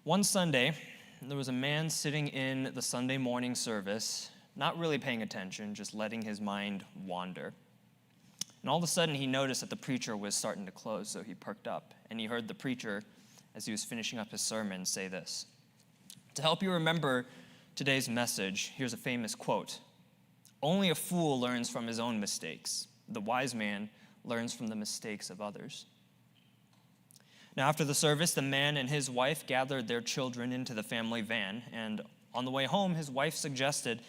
One Sunday, there was a man sitting in the Sunday morning service, not really paying attention, just letting his mind wander. And all of a sudden, he noticed that the preacher was starting to close, so he perked up, and he heard the preacher, as he was finishing up his sermon, say this. To help you remember today's message, here's a famous quote. Only a fool learns from his own mistakes. The wise man learns from the mistakes of others. Now, after the service, the man and his wife gathered their children into the family van, and on the way home, his wife suggested,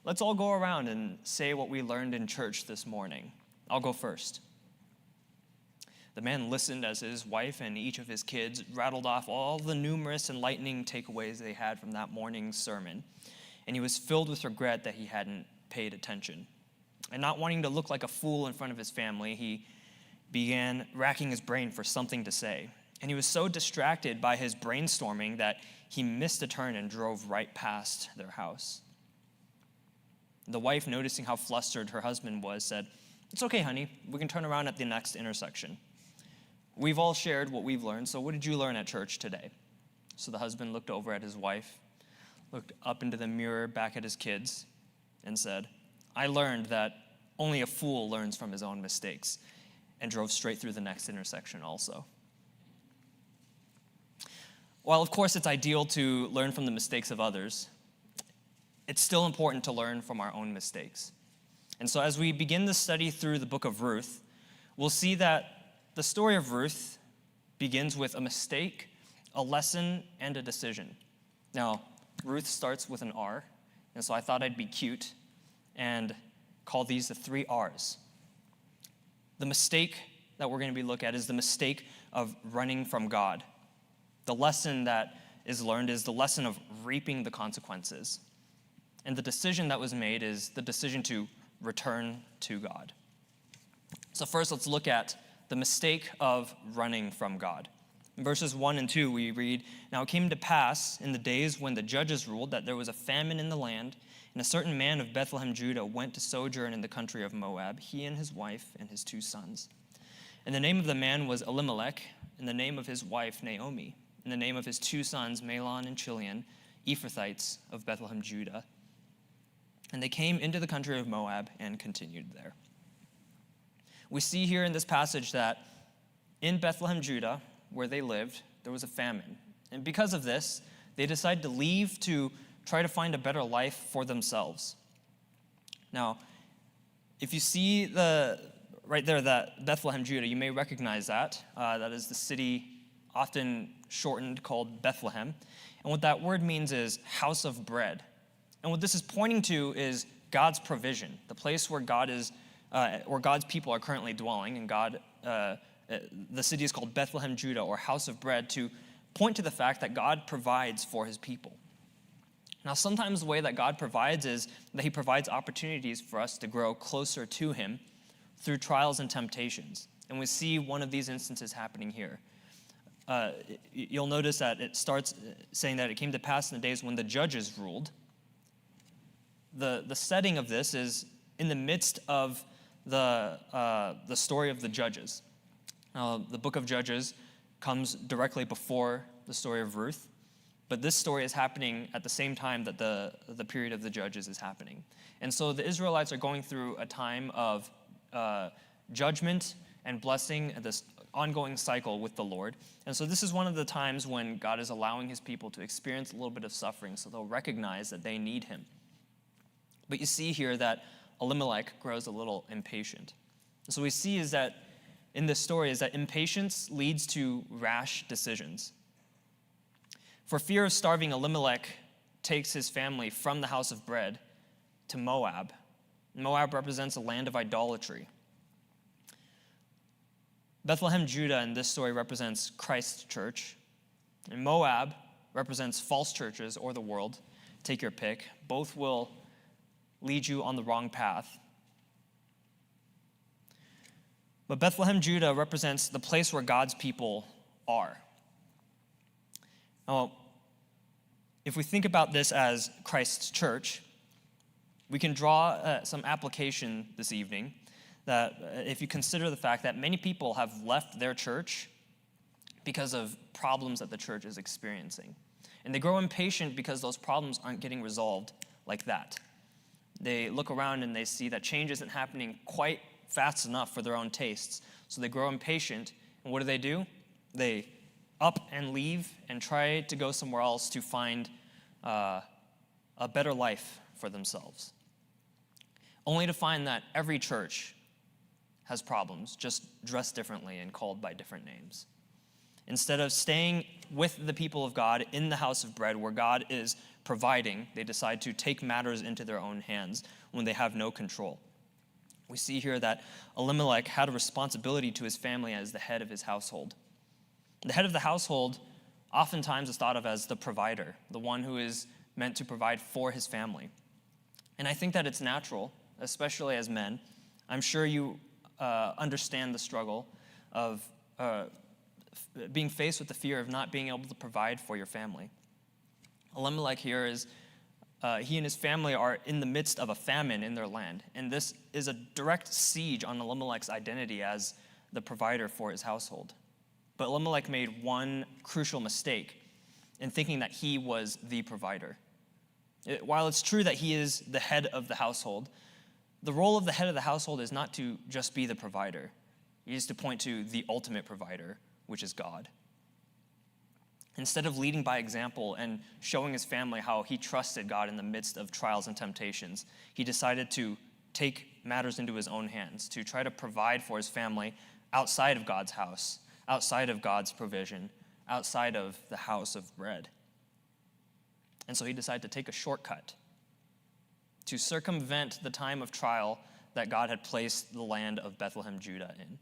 let's all go around and say what we learned in church this morning. I'll go first. The man listened as his wife and each of his kids rattled off all the numerous enlightening takeaways they had from that morning's sermon, and he was filled with regret that he hadn't paid attention. And not wanting to look like a fool in front of his family, he began racking his brain for something to say. And he was so distracted by his brainstorming that he missed a turn and drove right past their house. The wife, noticing how flustered her husband was, said, "It's okay, honey. We can turn around at the next intersection. We've all shared what we've learned, so what did you learn at church today?" So the husband looked over at his wife, looked up into the mirror back at his kids, and said, "I learned that only a fool learns from his own mistakes," and drove straight through the next intersection also. While, of course, it's ideal to learn from the mistakes of others, it's still important to learn from our own mistakes. And so as we begin the study through the book of Ruth, we'll see that the story of Ruth begins with a mistake, a lesson, and a decision. Now, Ruth starts with an R, and so I thought I'd be cute and call these the 3 R's. The mistake that we're going to be looking at is the mistake of running from God. The lesson that is learned is the lesson of reaping the consequences. And the decision that was made is the decision to return to God. So first, let's look at the mistake of running from God. In verses 1 and 2, we read, "Now it came to pass in the days when the judges ruled that there was a famine in the land, and a certain man of Bethlehem, Judah, went to sojourn in the country of Moab, he and his wife and his 2 sons. And the name of the man was Elimelech, and the name of his wife Naomi, and the name of his 2 sons, Mahlon and Chilion, Ephrathites of Bethlehem, Judah. And they came into the country of Moab and continued there." We see here in this passage that in Bethlehem, Judah, where they lived, there was a famine. And because of this, they decided to leave to try to find a better life for themselves. Now, if you see right there, that Bethlehem, Judah, you may recognize that. That is the city often shortened called Bethlehem. And what that word means is house of bread. And what this is pointing to is God's provision, the place where God's people are currently dwelling. And the city is called Bethlehem, Judah, or house of bread, to point to the fact that God provides for his people. Now, sometimes the way that God provides is that he provides opportunities for us to grow closer to him through trials and temptations. And we see one of these instances happening here. You'll notice that it starts saying that it came to pass in the days when the judges ruled. The setting of this is in the midst of the story of the judges. Now, the book of Judges comes directly before the story of Ruth, but this story is happening at the same time that the period of the judges is happening. And so the Israelites are going through a time of judgment and blessing, this ongoing cycle with the Lord. And so this is one of the times when God is allowing his people to experience a little bit of suffering, so they'll recognize that they need him. But you see here that Elimelech grows a little impatient. And so we see is that in this story is that impatience leads to rash decisions. For fear of starving, Elimelech takes his family from the house of bread to Moab. Moab represents a land of idolatry. Bethlehem, Judah, in this story represents Christ's church. And Moab represents false churches or the world. Take your pick. Both will lead you on the wrong path. But Bethlehem, Judah represents the place where God's people are. Now, if we think about this as Christ's church, we can draw some application this evening that if you consider the fact that many people have left their church because of problems that the church is experiencing. And they grow impatient because those problems aren't getting resolved like that. They look around and they see that change isn't happening quite fast enough for their own tastes. So they grow impatient, and what do? They up and leave and try to go somewhere else to find a better life for themselves. Only to find that every church has problems, just dressed differently and called by different names. Instead of staying with the people of God in the house of bread where God is providing, they decide to take matters into their own hands when they have no control. We see here that Elimelech had a responsibility to his family as the head of his household. The head of the household oftentimes is thought of as the provider, the one who is meant to provide for his family. And I think that it's natural, especially as men. I'm sure you understand the struggle of being faced with the fear of not being able to provide for your family. Elimelech here is, he and his family are in the midst of a famine in their land. And this is a direct siege on Elimelech's identity as the provider for his household. But Elimelech made one crucial mistake in thinking that he was the provider. While it's true that he is the head of the household, the role of the head of the household is not to just be the provider. He is to point to the ultimate provider, which is God. Instead of leading by example and showing his family how he trusted God in the midst of trials and temptations, he decided to take matters into his own hands, to try to provide for his family outside of God's house, outside of God's provision, outside of the house of bread. And so he decided to take a shortcut to circumvent the time of trial that God had placed the land of Bethlehem, Judah in.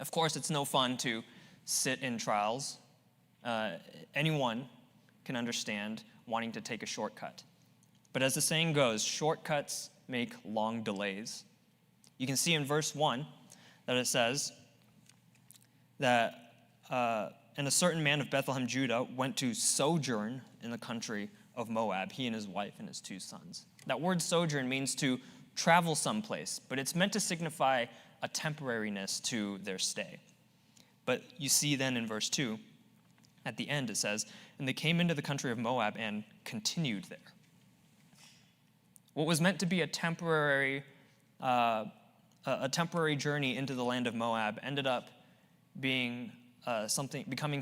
Of course, it's no fun to sit in trials. Anyone can understand wanting to take a shortcut. But as the saying goes, shortcuts make long delays. You can see in verse 1 that it says that, and a certain man of Bethlehem, Judah, went to sojourn in the country of Moab, he and his wife and his 2 sons. That word sojourn means to travel someplace, but it's meant to signify a temporariness to their stay. But you see then in verse 2, at the end it says, and they came into the country of Moab and continued there. What was meant to be a temporary journey into the land of Moab ended up becoming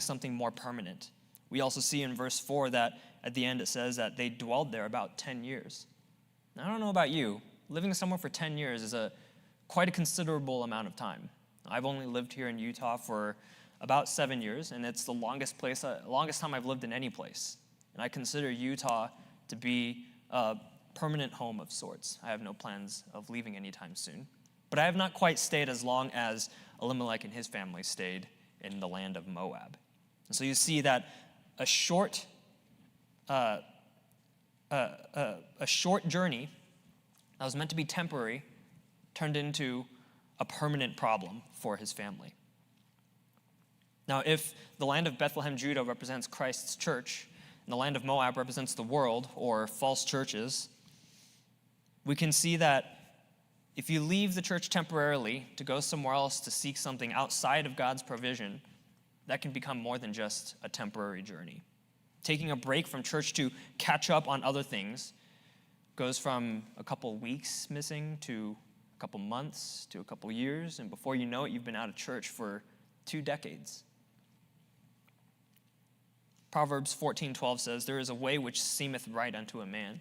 something more permanent. We also see in verse 4 that at the end it says that they dwelled there about 10 years. Now, I don't know about you, living somewhere for 10 years is quite a considerable amount of time. I've only lived here in Utah for about 7 years, and it's the longest time I've lived in any place. And I consider Utah to be a permanent home of sorts. I have no plans of leaving anytime soon. But I have not quite stayed as long as Elimelech and his family stayed in the land of Moab. And so you see that a short journey that was meant to be temporary turned into a permanent problem for his family. Now, if the land of Bethlehem, Judah represents Christ's church, and the land of Moab represents the world or false churches, we can see that if you leave the church temporarily to go somewhere else to seek something outside of God's provision, that can become more than just a temporary journey. Taking a break from church to catch up on other things goes from a couple weeks missing to a couple months to a couple years, and before you know it, you've been out of church for 2 decades. Proverbs 14:12 says, there is a way which seemeth right unto a man,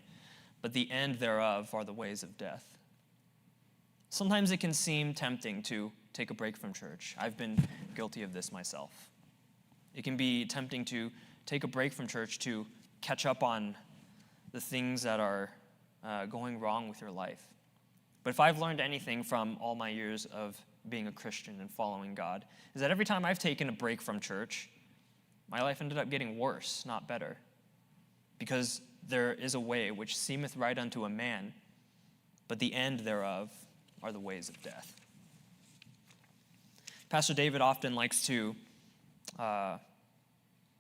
but the end thereof are the ways of death. Sometimes it can seem tempting to take a break from church. I've been guilty of this myself. It can be tempting to take a break from church to catch up on the things that are going wrong with your life. But if I've learned anything from all my years of being a Christian and following God, is that every time I've taken a break from church, my life ended up getting worse, not better. Because there is a way which seemeth right unto a man, but the end thereof are the ways of death. Pastor David often likes to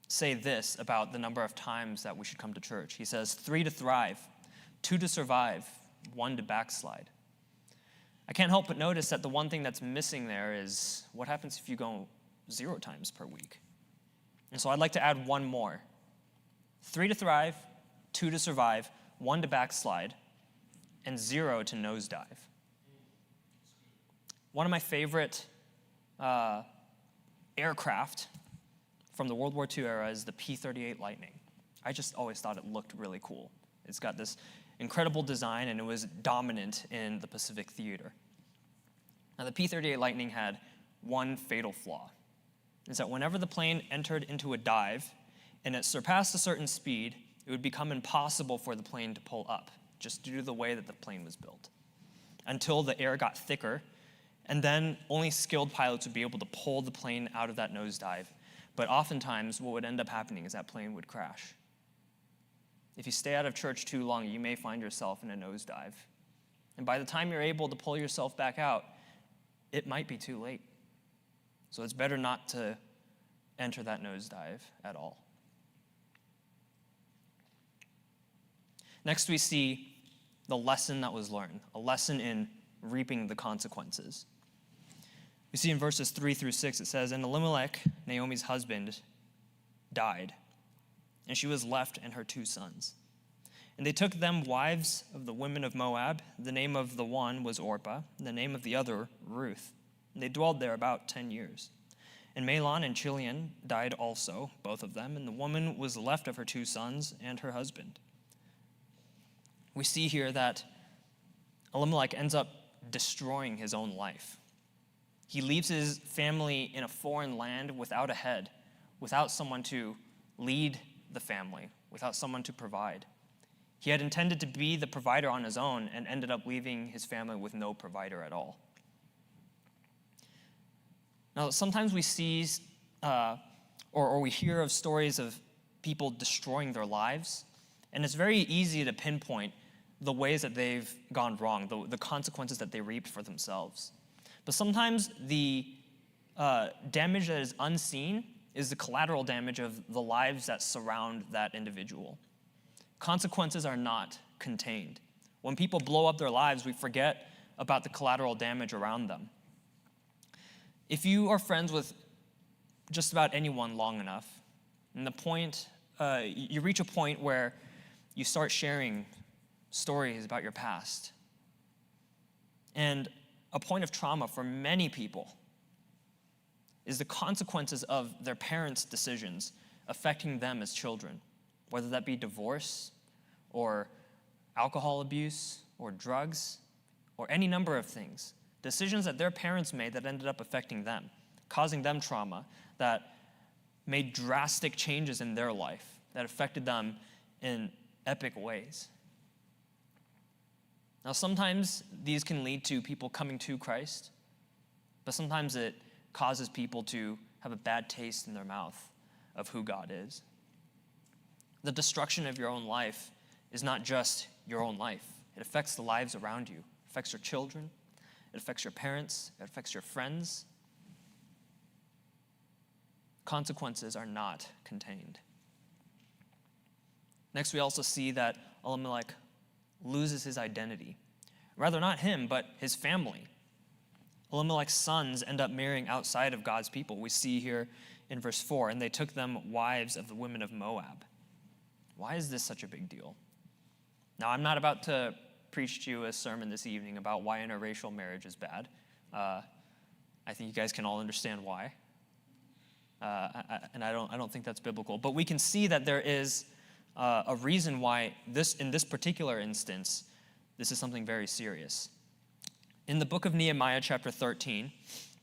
say this about the number of times that we should come to church. He says, 3 to thrive, 2 to survive, 1 to backslide. I can't help but notice that the one thing that's missing there is what happens if you go 0 times per week. And so I'd like to add one more, 3 to thrive, 2 to survive, 1 to backslide, and 0 to nosedive. One of my favorite aircraft from the World War II era is the P-38 Lightning. I just always thought it looked really cool. It's got this incredible design, and it was dominant in the Pacific theater. Now, the P-38 Lightning had one fatal flaw, is that whenever the plane entered into a dive and it surpassed a certain speed, it would become impossible for the plane to pull up, just due to the way that the plane was built, until the air got thicker, and then only skilled pilots would be able to pull the plane out of that nosedive. But oftentimes, what would end up happening is that plane would crash. If you stay out of church too long, you may find yourself in a nosedive. And by the time you're able to pull yourself back out, it might be too late. So it's better not to enter that nosedive at all. Next, we see the lesson that was learned, a lesson in reaping the consequences. We see in verses 3 through 6, it says, "And Elimelech, Naomi's husband, died, and she was left and her 2 sons. And they took them wives of the women of Moab. The name of the one was Orpah, and the name of the other Ruth. And they dwelled there about 10 years. And Mahlon and Chilion died also, both of them, and the woman was left of her 2 sons and her husband." We see here that Elimelech ends up destroying his own life. He leaves his family in a foreign land without a head, without someone to lead the family, without someone to provide. He had intended to be the provider on his own and ended up leaving his family with no provider at all. Now, sometimes we see or we hear of stories of people destroying their lives, and it's very easy to pinpoint the ways that they've gone wrong, the consequences that they reaped for themselves. But sometimes the damage that is unseen is the collateral damage of the lives that surround that individual. Consequences are not contained. When people blow up their lives, we forget about the collateral damage around them. If you are friends with just about anyone long enough, and you reach a point where you start sharing stories about your past. And a point of trauma for many people is the consequences of their parents' decisions affecting them as children, whether that be divorce or alcohol abuse or drugs or any number of things. Decisions that their parents made that ended up affecting them, causing them trauma, that made drastic changes in their life, that affected them in epic ways. Now, sometimes these can lead to people coming to Christ, but sometimes it causes people to have a bad taste in their mouth of who God is. The destruction of your own life is not just your own life. It affects the lives around you. It affects your children. It affects your parents. It affects your friends. Consequences are not contained. Next, we also see that Elimelech loses his identity. Rather, not him, but his family. Elimelech's sons end up marrying outside of God's people. We see here in verse 4, "And they took them wives of the women of Moab." Why is this such a big deal? Now, I'm not about to preach to you a sermon this evening about why interracial marriage is bad. I think you guys can all understand why. And I don't think that's biblical. But we can see that there is a reason why in this particular instance, this is something very serious. In the book of Nehemiah, chapter 13,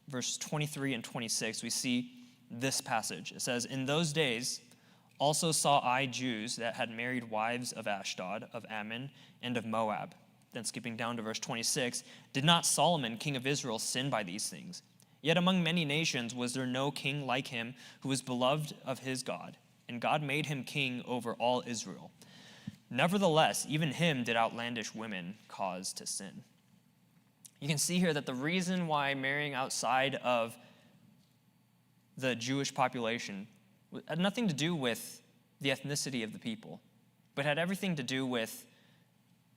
verse 23 and 26, we see this passage. It says, "In those days also saw I Jews that had married wives of Ashdod, of Ammon, and of Moab." Then skipping down to verse 26, "Did not Solomon, king of Israel, sin by these things? Yet among many nations was there no king like him who was beloved of his God, and God made him king over all Israel. Nevertheless, even him did outlandish women cause to sin." You can see here that the reason why marrying outside of the Jewish population had nothing to do with the ethnicity of the people, but had everything to do with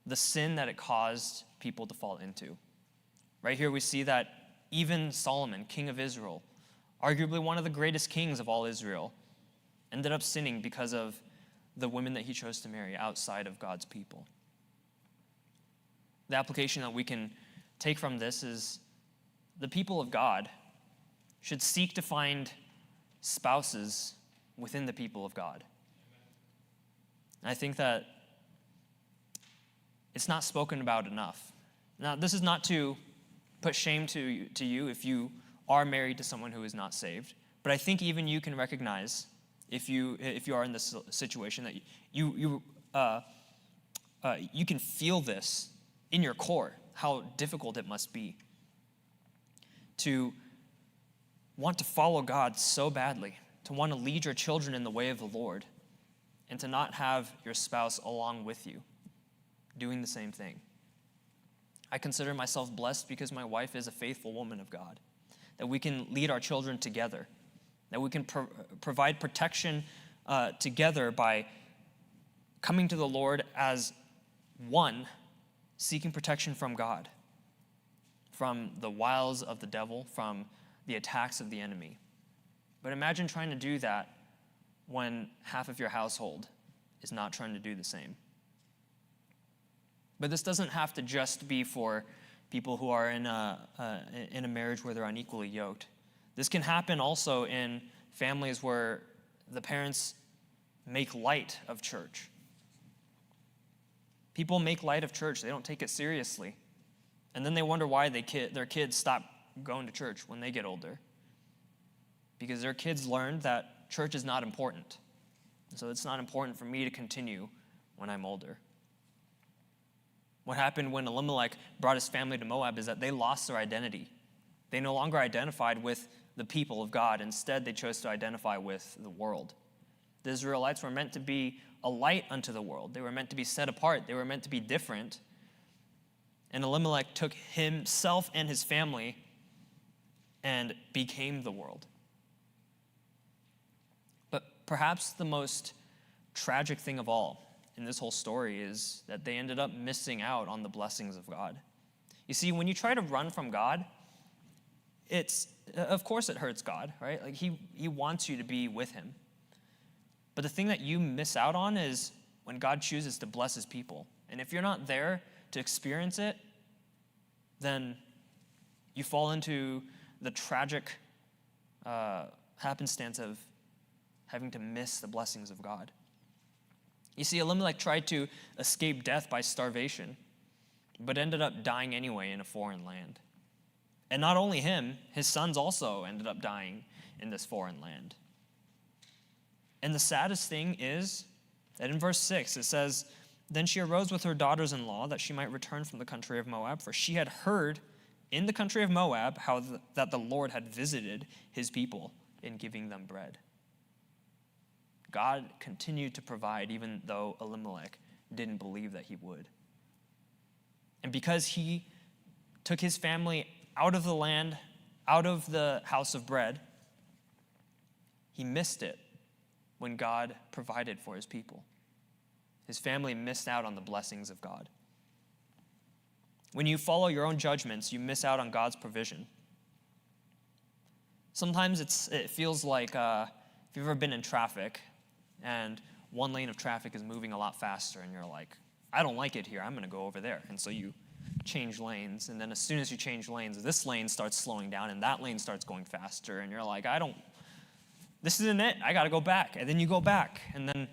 the sin that it caused people to fall into. Right here we see that even Solomon, king of Israel, arguably one of the greatest kings of all Israel, ended up sinning because of the women that he chose to marry outside of God's people. The application that we can take from this is the people of God should seek to find spouses within the people of God. And I think that it's not spoken about enough. Now, this is not to put shame to you if you are married to someone who is not saved, but I think even you can recognize if you are in this situation that you can feel this in your core, how difficult it must be to want to follow God so badly, to want to lead your children in the way of the Lord, and to not have your spouse along with you doing the same thing. I consider myself blessed because my wife is a faithful woman of God, that we can lead our children together, that we can provide protection together by coming to the Lord as one, seeking protection from God, from the wiles of the devil, from the attacks of the enemy. But imagine trying to do that when half of your household is not trying to do the same. But this doesn't have to just be for people who are in a marriage where they're unequally yoked. This can happen also in families where the parents make light of church. People make light of church. They don't take it seriously. And then they wonder why their kids stop going to church when they get older. Because their kids learned that church is not important. So it's not important for me to continue when I'm older. What happened when Elimelech brought his family to Moab is that they lost their identity. They no longer identified with the people of God. Instead, they chose to identify with the world. The Israelites were meant to be a light unto the world. They were meant to be set apart. They were meant to be different. And Elimelech took himself and his family and became the world. But perhaps the most tragic thing of all in this whole story is that they ended up missing out on the blessings of God. You see, when you try to run from God, of course it hurts God, right? Like he wants you to be with him. But the thing that you miss out on is when God chooses to bless his people. And if you're not there to experience it, then you fall into the tragic happenstance of having to miss the blessings of God. You see, Elimelech tried to escape death by starvation, but ended up dying anyway in a foreign land. And not only him, his sons also ended up dying in this foreign land. And the saddest thing is that in verse 6, it says, "Then she arose with her daughters-in-law that she might return from the country of Moab, for she had heard in the country of Moab how that the Lord had visited his people in giving them bread." God continued to provide even though Elimelech didn't believe that he would. And because he took his family out of the land, out of the house of bread, he missed it when God provided for his people. His family missed out on the blessings of God. When you follow your own judgments, you miss out on God's provision. Sometimes it feels like if you've ever been in traffic and one lane of traffic is moving a lot faster and you're like, I don't like it here, I'm going to go over there. And so you change lanes, and then as soon as you change lanes, this lane starts slowing down and that lane starts going faster, and you're like, this isn't it, I got to go back. And then you go back, and then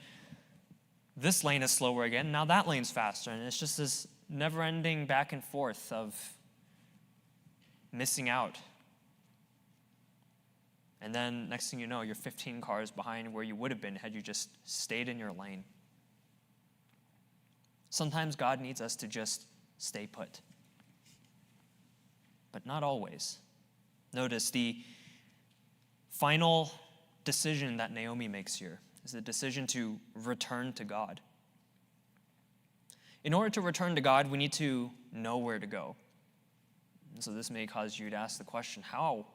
this lane is slower again, now that lane's faster, and it's just this never-ending back and forth of missing out. And then next thing you know, you're 15 cars behind where you would have been had you just stayed in your lane. Sometimes God needs us to just stay put, but not always. Notice the final decision that Naomi makes here is the decision to return to God. In order to return to God, we need to know where to go. And so this may cause you to ask the question, how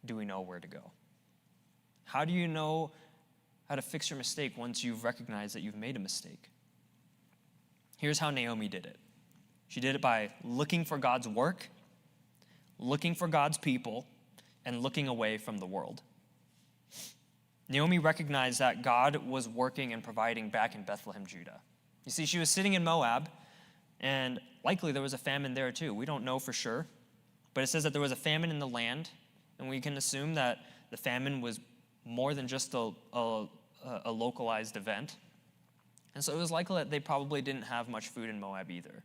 do we know where to go? How do you know how to fix your mistake once you've recognized that you've made a mistake? Here's how Naomi did it. She did it by looking for God's work, looking for God's people, and looking away from the world. Naomi recognized that God was working and providing back in Bethlehem, Judah. You see, she was sitting in Moab, and likely there was a famine there too. We don't know for sure, but it says that there was a famine in the land, and we can assume that the famine was more than just a localized event. And so it was likely that they probably didn't have much food in Moab either.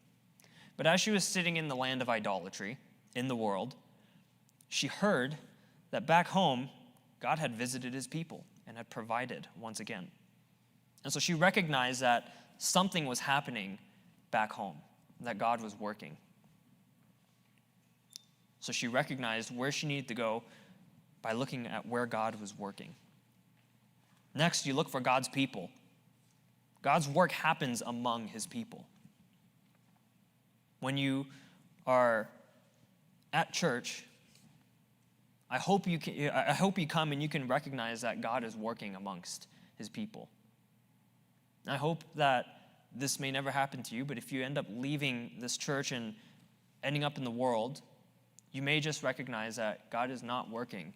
But as she was sitting in the land of idolatry, in the world, she heard that back home, God had visited his people and had provided once again. And so she recognized that something was happening back home, that God was working. So she recognized where she needed to go by looking at where God was working. Next, you look for God's people. God's work happens among his people. When you are at church, I hope you come and you can recognize that God is working amongst his people. I hope that this may never happen to you, but if you end up leaving this church and ending up in the world, you may just recognize that God is not working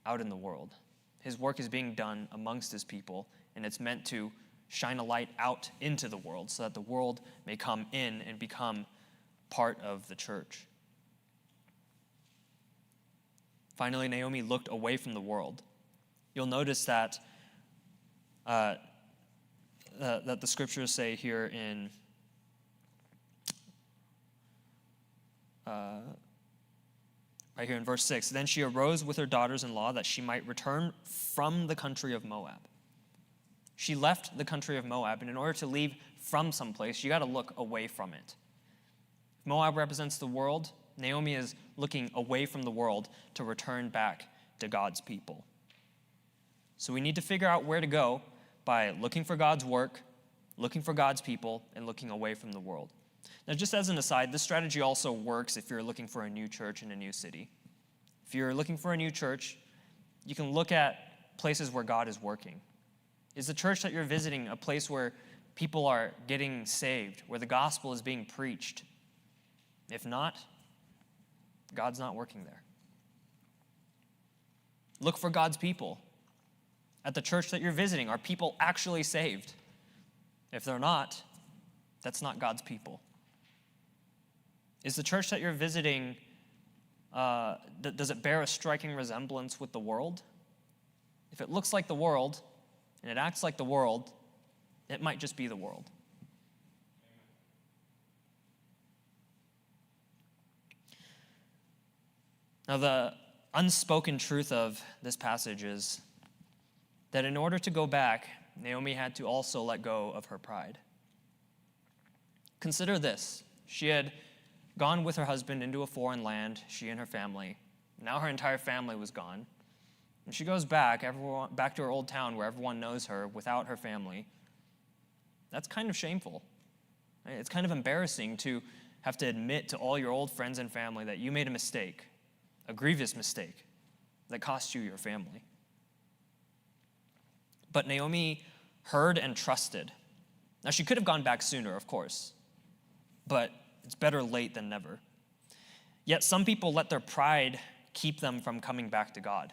out in the world. His work is being done amongst his people, and it's meant to shine a light out into the world so that the world may come in and become part of the church. Finally, Naomi looked away from the world. You'll notice that that the scriptures say here in right here in verse 6, then she arose with her daughters-in-law that she might return from the country of Moab. She left the country of Moab, and in order to leave from someplace, you got to look away from it. Moab represents the world. Naomi is looking away from the world to return back to God's people. So we need to figure out where to go by looking for God's work, looking for God's people, and looking away from the world. Now, just as an aside, this strategy also works if you're looking for a new church in a new city. If you're looking for a new church, you can look at places where God is working. Is the church that you're visiting a place where people are getting saved, where the gospel is being preached? If not, God's not working there. Look for God's people. At the church that you're visiting, are people actually saved? If they're not, that's not God's people. Is the church that you're visiting, does it bear a striking resemblance with the world? If it looks like the world and it acts like the world, it might just be the world. Now, the unspoken truth of this passage is that in order to go back, Naomi had to also let go of her pride. Consider this. She had gone with her husband into a foreign land, she and her family. Now her entire family was gone. And she goes back to her old town where everyone knows her without her family. That's kind of shameful. It's kind of embarrassing to have to admit to all your old friends and family that you made a mistake, a grievous mistake that cost you your family. But Naomi heard and trusted. Now, she could have gone back sooner, of course, but it's better late than never. Yet some people let their pride keep them from coming back to God.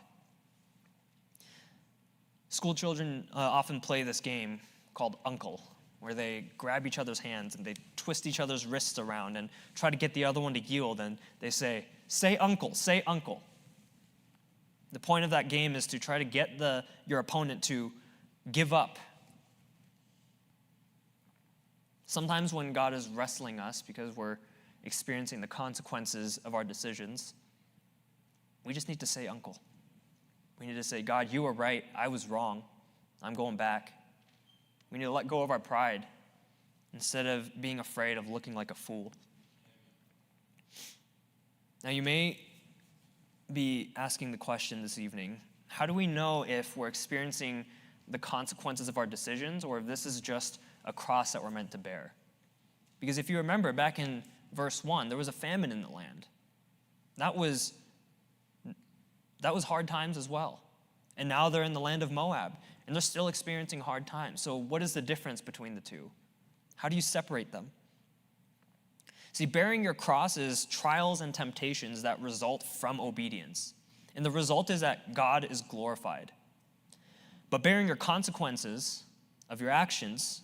School children often play this game called Uncle, where they grab each other's hands and they twist each other's wrists around and try to get the other one to yield, and they say uncle, say uncle. The point of that game is to try to get your opponent to give up. Sometimes when God is wrestling us because we're experiencing the consequences of our decisions, we just need to say uncle. We need to say, God, you were right. I was wrong. I'm going back. We need to let go of our pride instead of being afraid of looking like a fool. Now, you may be asking the question this evening, how do we know if we're experiencing the consequences of our decisions or if this is just a cross that we're meant to bear? Because if you remember back in verse 1, there was a famine in the land. That was hard times as well. And now they're in the land of Moab, and they're still experiencing hard times. So what is the difference between the two? How do you separate them? See, bearing your cross is trials and temptations that result from obedience. And the result is that God is glorified. But bearing your consequences of your actions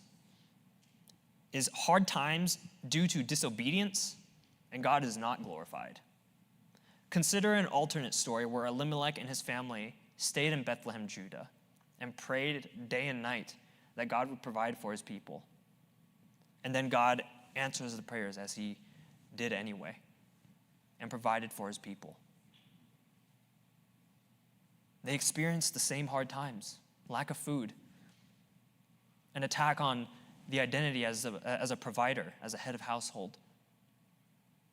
is hard times due to disobedience, and God is not glorified. Consider an alternate story where Elimelech and his family stayed in Bethlehem, Judah, and prayed day and night that God would provide for his people. And then God answers the prayers as he did anyway and provided for his people. They experienced the same hard times, lack of food, an attack on the identity as a provider, as a head of household.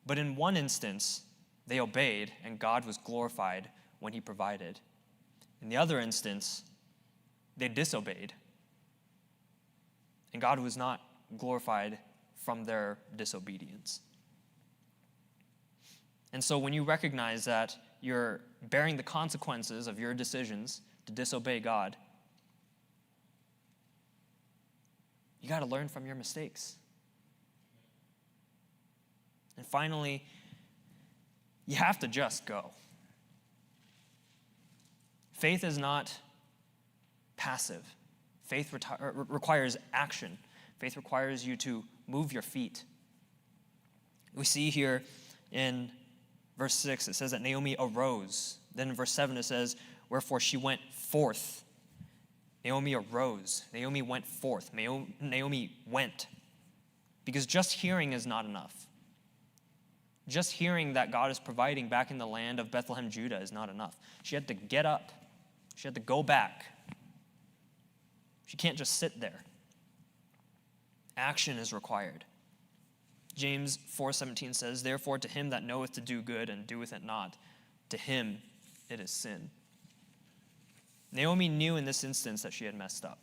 But in one instance, they obeyed and God was glorified when he provided. In the other instance, they disobeyed and God was not glorified from their disobedience. And so when you recognize that you're bearing the consequences of your decisions to disobey God, you got to learn from your mistakes. And finally, you have to just go. Faith is not passive. Faith requires action. Faith requires you to move your feet. We see here in verse 6, it says that Naomi arose. Then in verse 7, it says, wherefore she went forth. Naomi arose. Naomi went forth. Naomi went. Because just hearing is not enough. Just hearing that God is providing back in the land of Bethlehem, Judah is not enough. She had to get up. She had to go back. She can't just sit there. Action is required. James 4:17 says, therefore to him that knoweth to do good and doeth it not, to him it is sin. Naomi knew in this instance that she had messed up.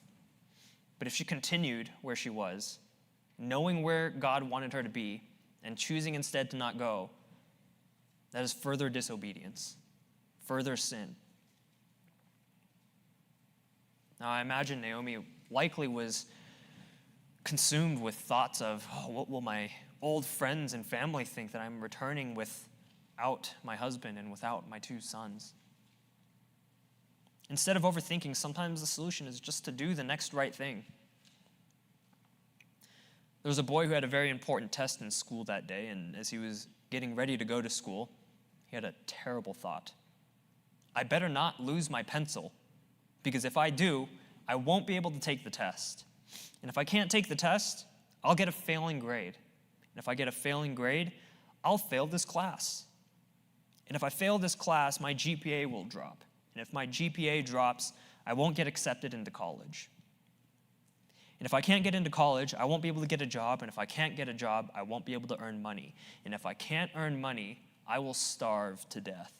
But if she continued where she was, knowing where God wanted her to be, and choosing instead to not go, that is further disobedience, further sin. Now, I imagine Naomi likely was consumed with thoughts of, what will my old friends and family think that I'm returning without my husband and without my 2 sons? Instead of overthinking, sometimes the solution is just to do the next right thing. There was a boy who had a very important test in school that day, and as he was getting ready to go to school, he had a terrible thought. I better not lose my pencil, because if I do, I won't be able to take the test. And if I can't take the test, I'll get a failing grade. And if I get a failing grade, I'll fail this class. And if I fail this class, my GPA will drop. And if my GPA drops, I won't get accepted into college. And if I can't get into college, I won't be able to get a job. And if I can't get a job, I won't be able to earn money. And if I can't earn money, I will starve to death.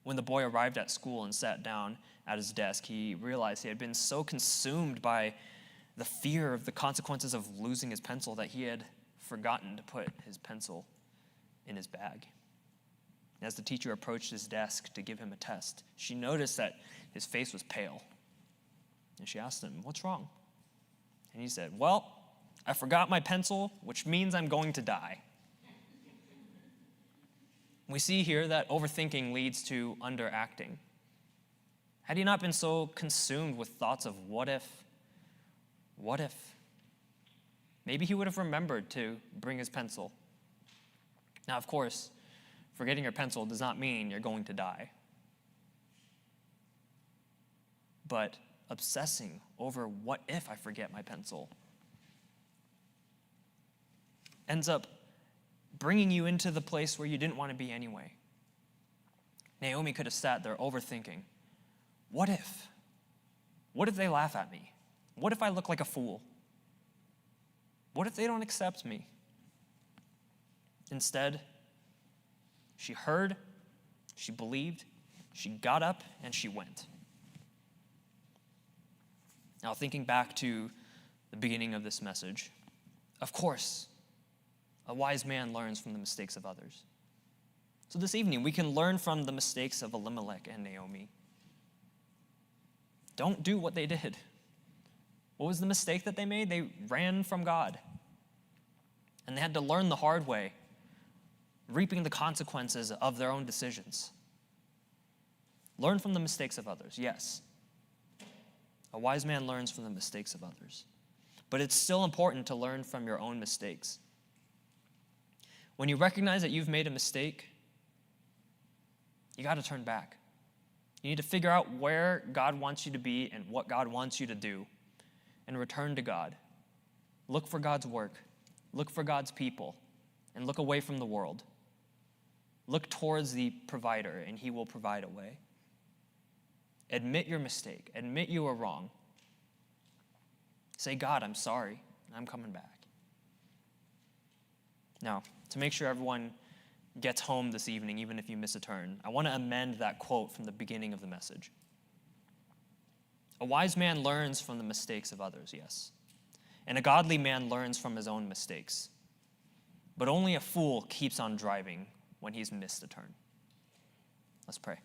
When the boy arrived at school and sat down at his desk, he realized he had been so consumed by the fear of the consequences of losing his pencil that he had forgotten to put his pencil in his bag. And as the teacher approached his desk to give him a test, she noticed that his face was pale. And she asked him, what's wrong? And he said, well, I forgot my pencil, which means I'm going to die. We see here that overthinking leads to underacting. Had he not been so consumed with thoughts of what if, maybe he would have remembered to bring his pencil. Now, of course, forgetting your pencil does not mean you're going to die. But obsessing over what if I forget my pencil ends up bringing you into the place where you didn't want to be anyway. Naomi could have sat there overthinking, what if? What if they laugh at me? What if I look like a fool? What if they don't accept me? Instead, she heard, she believed, she got up, and she went. Now, thinking back to the beginning of this message, of course, a wise man learns from the mistakes of others. So this evening, we can learn from the mistakes of Elimelech and Naomi. Don't do what they did. What was the mistake that they made? They ran from God. And they had to learn the hard way, reaping the consequences of their own decisions. Learn from the mistakes of others, yes. A wise man learns from the mistakes of others. But it's still important to learn from your own mistakes. When you recognize that you've made a mistake, you got to turn back. You need to figure out where God wants you to be and what God wants you to do, and return to God. Look for God's work. Look for God's people, and look away from the world. Look towards the provider, and he will provide a way. Admit your mistake. Admit you were wrong. Say, God, I'm sorry. I'm coming back. Now, to make sure everyone gets home this evening, even if you miss a turn, I want to amend that quote from the beginning of the message. A wise man learns from the mistakes of others, yes. And a godly man learns from his own mistakes. But only a fool keeps on driving when he's missed a turn. Let's pray.